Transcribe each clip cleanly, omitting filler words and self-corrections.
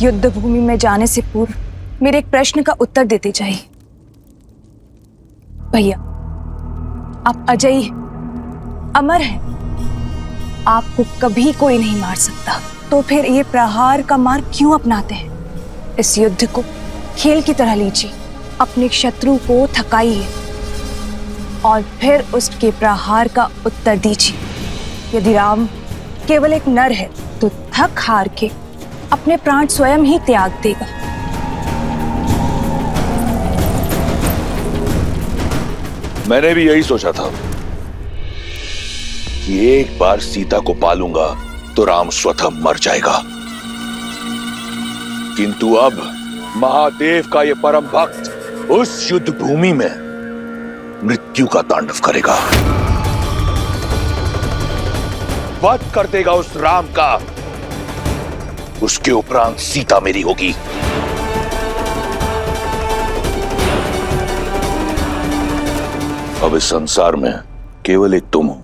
युद्ध भूमि में जाने से पूर्व मेरे एक प्रश्न का उत्तर देते जाइए। भैया, आप अजयी हैं, अमर हैं, आपको कभी कोई नहीं मार सकता, तो फिर ये प्रहार का मार्ग क्यों अपनाते हैं? इस युद्ध को खेल की तरह लीजिए, अपने शत्रु को थकाइए और फिर उसके प्रहार का उत्तर दीजिए। यदि राम केवल एक नर है तो थक हार के अपने प्राण स्वयं ही त्याग देगा। मैंने भी यही सोचा था कि एक बार सीता को पालूंगा तो राम स्वतः मर जाएगा, किंतु अब महादेव का यह परम भक्त उस युद्ध भूमि में मृत्यु का तांडव करेगा, वध कर देगा उस राम का। उसके उपरांत सीता मेरी होगी। अब इस संसार में केवल एक तुम हो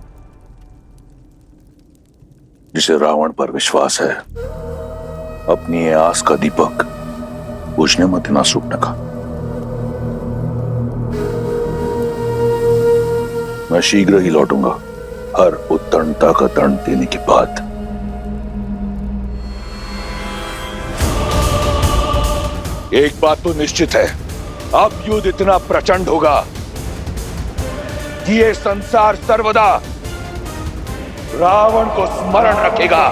जिसे रावण पर विश्वास है। अपनी ये आस का दीपक बुझने मत देना शूर्पणखा। मैं शीघ्र ही लौटूंगा, हर उत्तरता का दंड देने के बाद। एक बात तो निश्चित है, अब युद्ध इतना प्रचंड होगा कि ये संसार सर्वदा रावण को स्मरण रखेगा।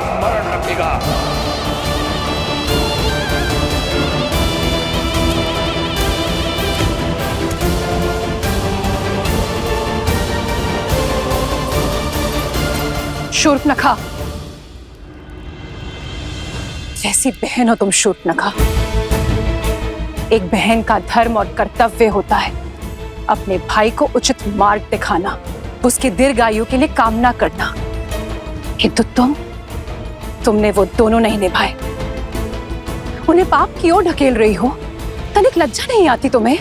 शूर्पणखा, कैसी बहन हो तुम शूर्पणखा। एक बहन का धर्म और कर्तव्य होता है अपने भाई को उचित मार्ग दिखाना, उसके दीर्घायु के लिए कामना करना, किंतु तुमने वो दोनों नहीं निभाए। उन्हें पाप की ओर ढकेल रही हो, तनिक लज्जा नहीं आती तुम्हें?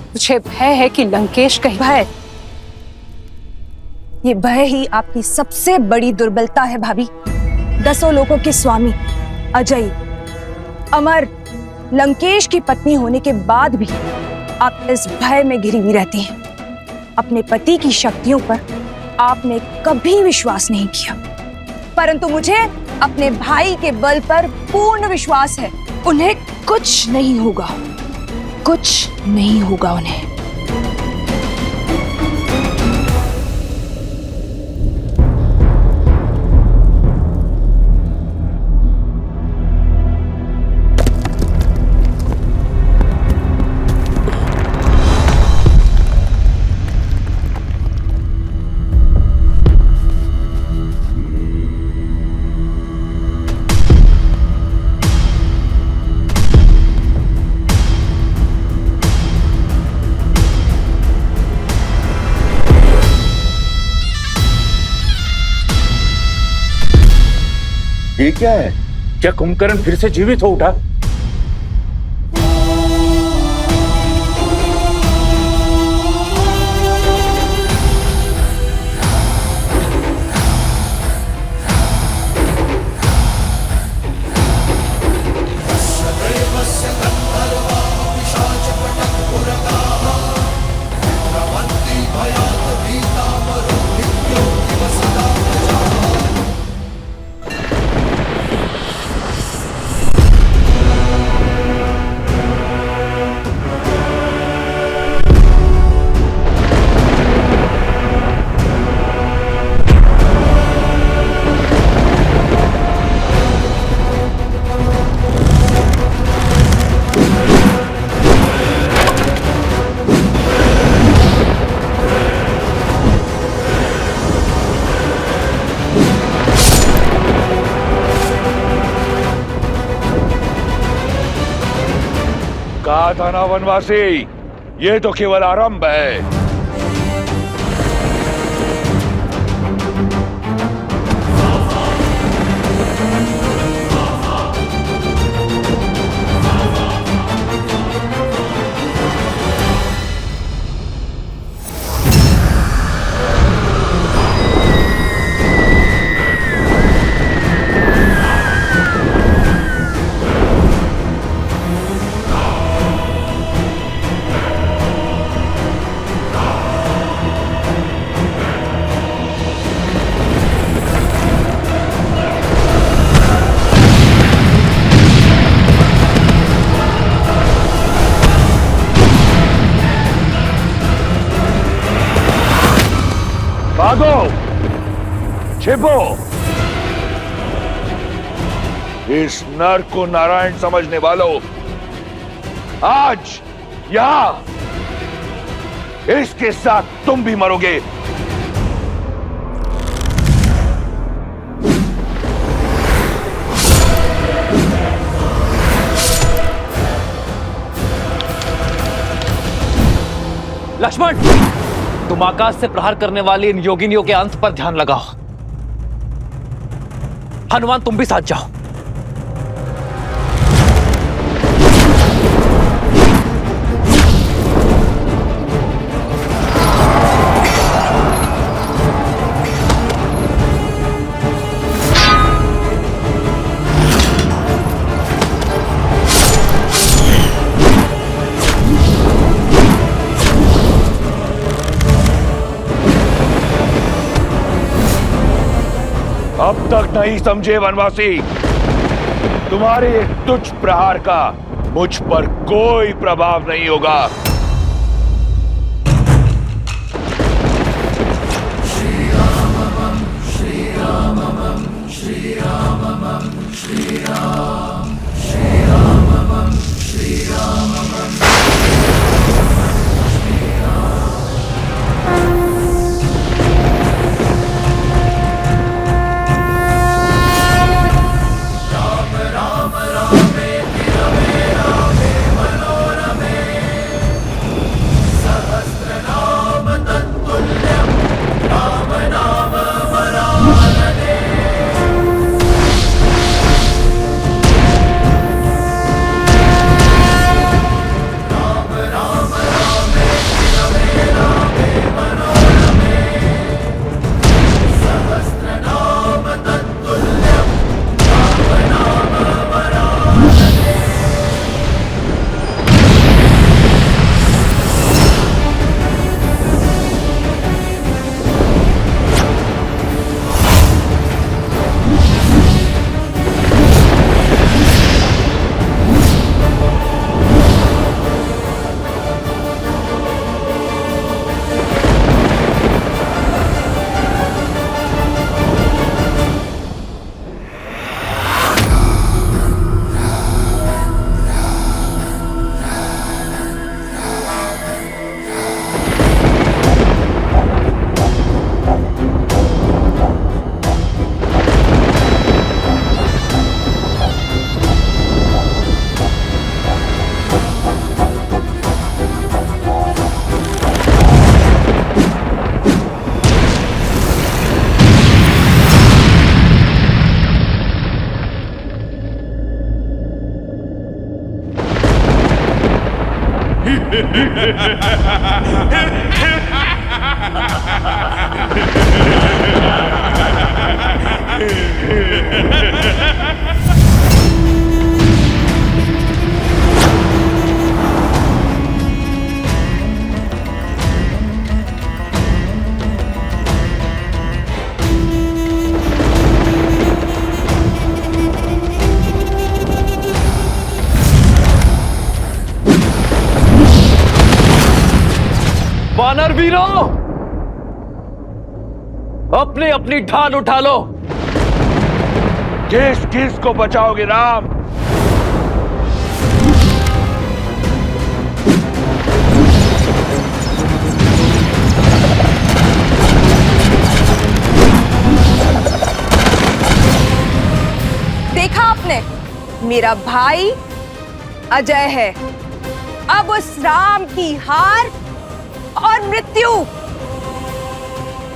मुझे भय है कि लंकेश कहीं। भय, ये भय ही आपकी सबसे बड़ी दुर्बलता है भाभी। 10 लोकों के स्वामी, अजय, अमर, लंकेश की पत्नी होने के बाद भी आप इस भय में घिरी हुई रहती हैं। अपने पति की शक्तियों पर आपने कभी विश्वास नहीं किया, परंतु मुझे अपने भाई के बल पर पूर्ण विश्वास है। उन्हें कुछ नहीं होगा, कुछ नहीं होगा उन्हें। ये क्या है? क्या कुंभकर्ण फिर से जीवित हो उठा? कहा था ना वनवासी, ये तो केवल आरंभ है। छिपो। इस नर को नारायण समझने वालों, आज यहां इसके साथ तुम भी मरोगे। लक्ष्मण, तुम आकाश से प्रहार करने वाली इन योगिनियों के अंत पर ध्यान लगाओ। हनुमान, तुम भी साथ जाओ। अब तक नहीं समझे वनवासी, तुम्हारे एक तुच्छ प्रहार का मुझ पर कोई प्रभाव नहीं होगा। वानर वीरों, अपनी अपनी ढाल उठा लो। किस किस को बचाओगे राम? देखा आपने, मेरा भाई अजय है। अब उस राम की हार और मृत्यु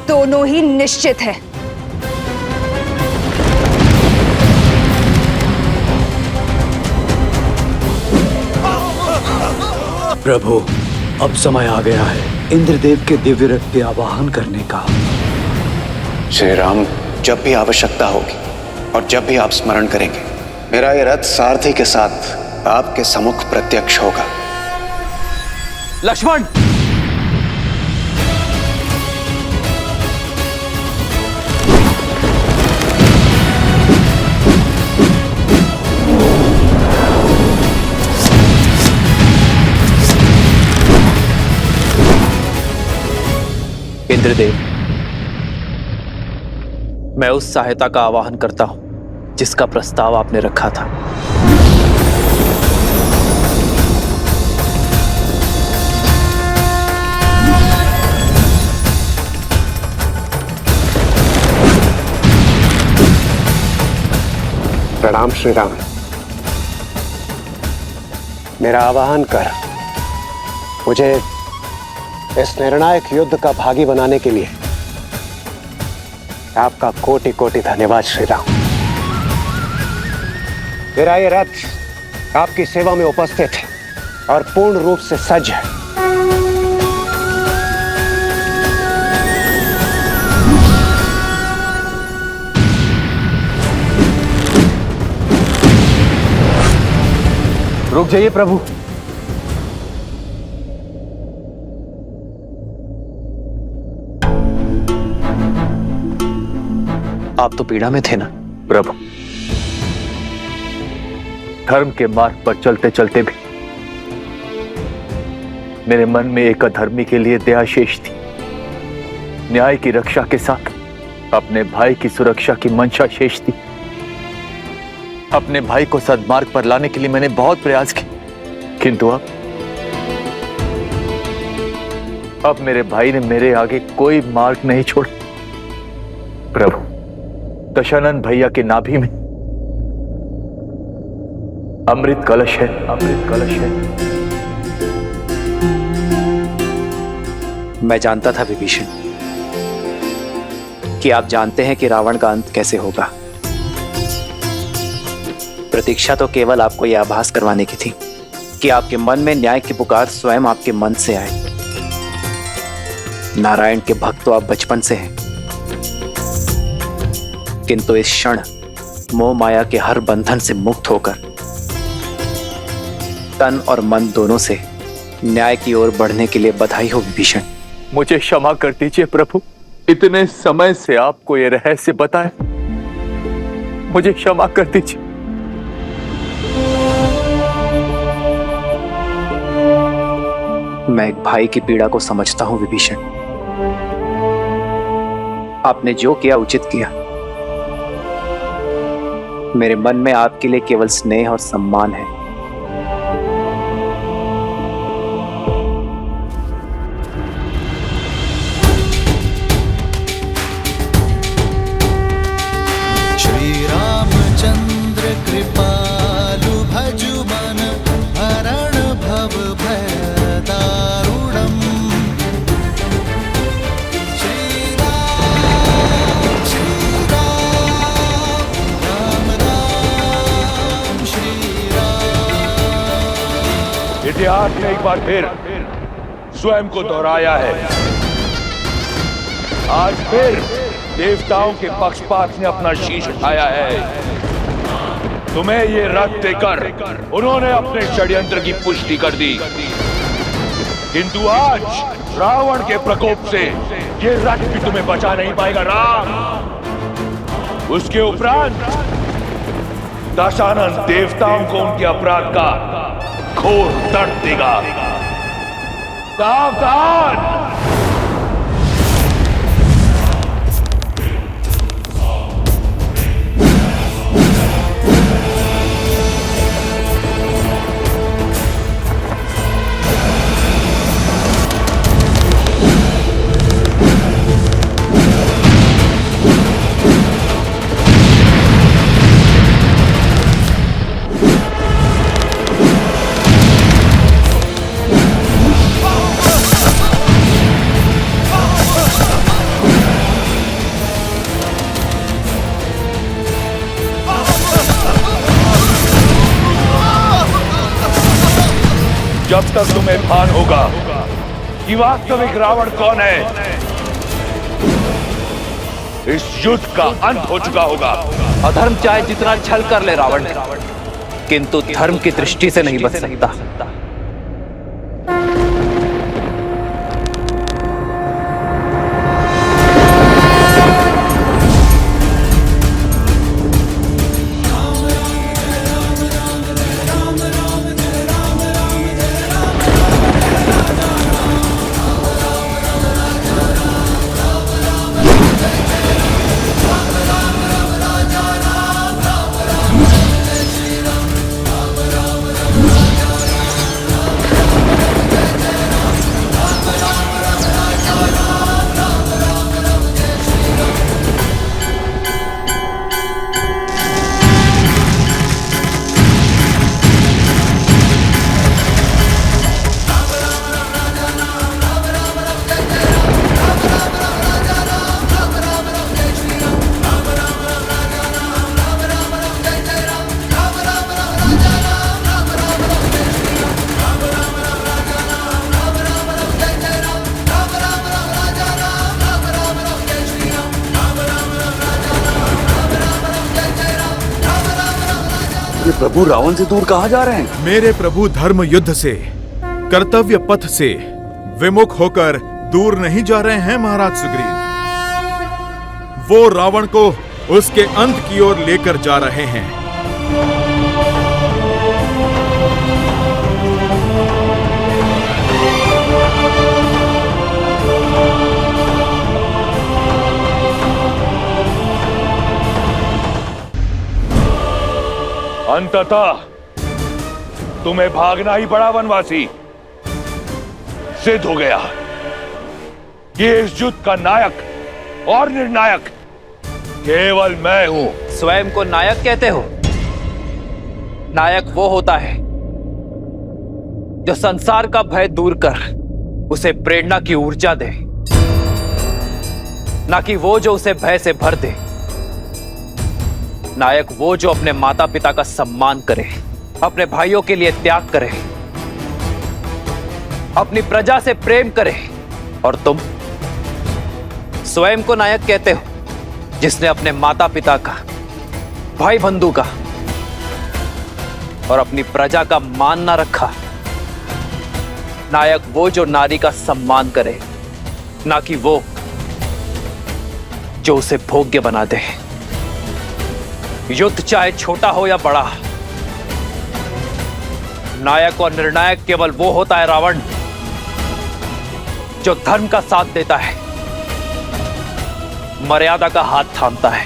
दोनों ही निश्चित है। प्रभु, अब समय आ गया है इंद्रदेव के दिव्य रथ के आवाहन करने का। श्री राम, जब भी आवश्यकता होगी और जब भी आप स्मरण करेंगे, मेरा ये रथ सारथी के साथ आपके सम्मुख प्रत्यक्ष होगा। लक्ष्मण, इंद्रदेव, मैं उस सहायता का आवाहन करता हूं जिसका प्रस्ताव आपने रखा था। प्रणाम श्री राम। मेरा आवाहन कर मुझे इस निर्णायक युद्ध का भागी बनाने के लिए आपका कोटि कोटि धन्यवाद श्री राम। मेरा ये रथ आपकी सेवा में उपस्थित है और पूर्ण रूप से सज्ज है। रुक जाइए प्रभु। आप तो पीड़ा में थे ना प्रभु, धर्म के मार्ग पर चलते चलते भी मेरे मन में एक अधर्मी के लिए दया शेष थी। न्याय की रक्षा के साथ अपने भाई की सुरक्षा की मंशा शेष थी। अपने भाई को सद्मार्ग पर लाने के लिए मैंने बहुत प्रयास किए, किंतु अब मेरे भाई ने मेरे आगे कोई मार्ग नहीं छोड़ा। प्रभु, दशानंद भैया के नाभि में अमृत कलश है, अमृत कलश है। मैं जानता था विभीषण कि आप जानते हैं कि रावण का अंत कैसे होगा। प्रतीक्षा तो केवल आपको यह आभास करवाने की थी कि आपके मन में न्याय की पुकार स्वयं आपके मन से आए। नारायण के भक्त तो आप बचपन से हैं, किंतु इस क्षण मोह माया के हर बंधन से मुक्त होकर तन और मन दोनों से न्याय की ओर बढ़ने के लिए बधाई हो विभीषण। मुझे क्षमा कर दीजिए प्रभु, इतने समय से आपको ये रहस्य बताए, मुझे क्षमा कर दीजिए। मैं एक भाई की पीड़ा को समझता हूं विभीषण। आपने जो किया उचित किया। मेरे मन में आपके लिए केवल स्नेह और सम्मान है। श्री रामचंद्र कृपालु भजु मन हरण भव भय दारुणम्। श्री राम राम राम श्री राम। इतिहास ने एक बार फिर स्वयं को दोहराया है। आज फिर देवताओं के पक्षपात ने अपना शीश उठाया है। तुम्हें ये रथ देकर उन्होंने अपने षड्यंत्र की पुष्टि कर दी, किंतु आज रावण के प्रकोप से ये रथ भी तुम्हें बचा नहीं पाएगा राम। उसके उपरांत दशानन देवताओं को उनके अपराध का घोर दर्द देगा। सावधान! जब तक तुम्हें भान होगा कि वास्तविक रावण कौन है, इस युद्ध का अंत हो चुका होगा। अधर्म चाहे जितना छल कर ले रावण, किंतु धर्म की दृष्टि से नहीं बच सकता। आपके प्रभु रावण से दूर कहाँ जा रहे हैं? मेरे प्रभु धर्म युद्ध से, कर्तव्य पथ से विमुख होकर दूर नहीं जा रहे हैं महाराज सुग्रीव। वो रावण को उसके अंत की ओर लेकर जा रहे हैं। अंततः तुम्हें भागना ही पड़ा वनवासी। सिद्ध हो गया कि इस युद्ध का नायक और निर्णायक केवल मैं हूं। स्वयं को नायक कहते हो? नायक वो होता है जो संसार का भय दूर कर उसे प्रेरणा की ऊर्जा दे, ना कि वो जो उसे भय से भर दे। नायक वो जो अपने माता पिता का सम्मान करे, अपने भाइयों के लिए त्याग करे, अपनी प्रजा से प्रेम करे। और तुम स्वयं को नायक कहते हो जिसने अपने माता पिता का, भाई बंधु का और अपनी प्रजा का मान ना रखा। नायक वो जो नारी का सम्मान करे, ना कि वो जो उसे भोग्य बना दे। युद्ध चाहे छोटा हो या बड़ा, नायक और निर्णायक केवल वो होता है रावण जो धर्म का साथ देता है, मर्यादा का हाथ थामता है।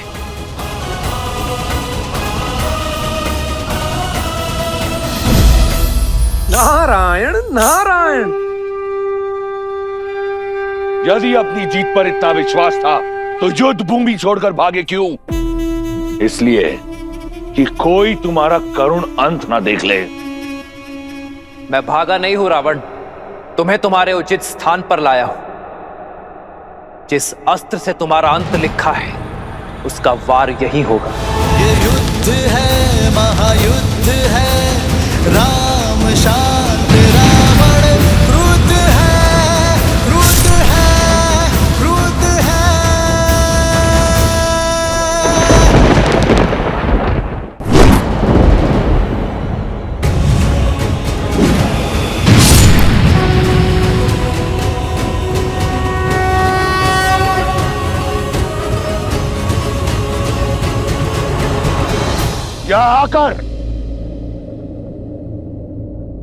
नारायण नारायण। यदि अपनी जीत पर इतना विश्वास था तो युद्ध भूमि छोड़कर भागे क्यों? इसलिए कि कोई तुम्हारा करुण अंत ना देख ले। मैं भागा नहीं हूं रावण, तुम्हें तुम्हारे उचित स्थान पर लाया हूं। जिस अस्त्र से तुम्हारा अंत लिखा है उसका वार यही होगा। ये युद्ध है, महायुद्ध है, राम शांत रावण क्रुद्ध है, क्रुद्ध है, क्रुद्ध है। यहाँ आकर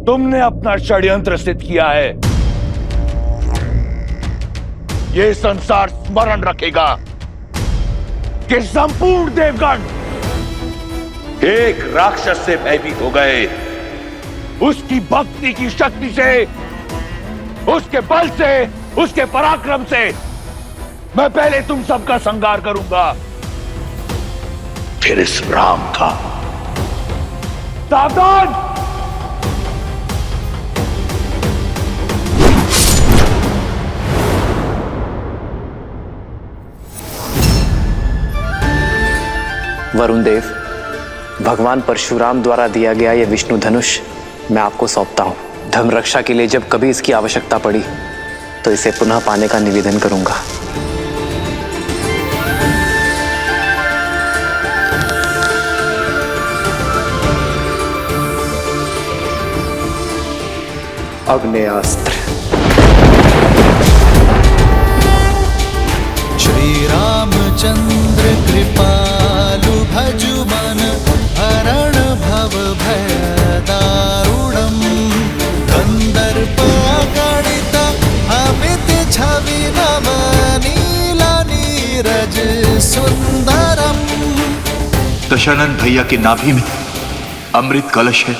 तुमने अपना षड्यंत्र सिद्ध किया है। यह संसार स्मरण रखेगा कि संपूर्ण देवगण एक राक्षस से भयभीत हो गए। उसकी भक्ति की शक्ति से, उसके बल से, उसके पराक्रम से मैं पहले तुम सबका संहार करूंगा, फिर इस राम का। सावधान! वरुण देव, भगवान परशुराम द्वारा दिया गया यह विष्णु धनुष मैं आपको सौंपता हूं। धर्म रक्षा के लिए जब कभी इसकी आवश्यकता पड़ी तो इसे पुनः पाने का निवेदन करूंगा। अग्नेयास्त्र। श्री रामचंद्र कृपालु भजु मन हरण भव भय दारुणम गंधर्प गणित अमित छवि नव नील नीरज सुंदरम। दशानन भैया की नाभि में अमृत कलश है।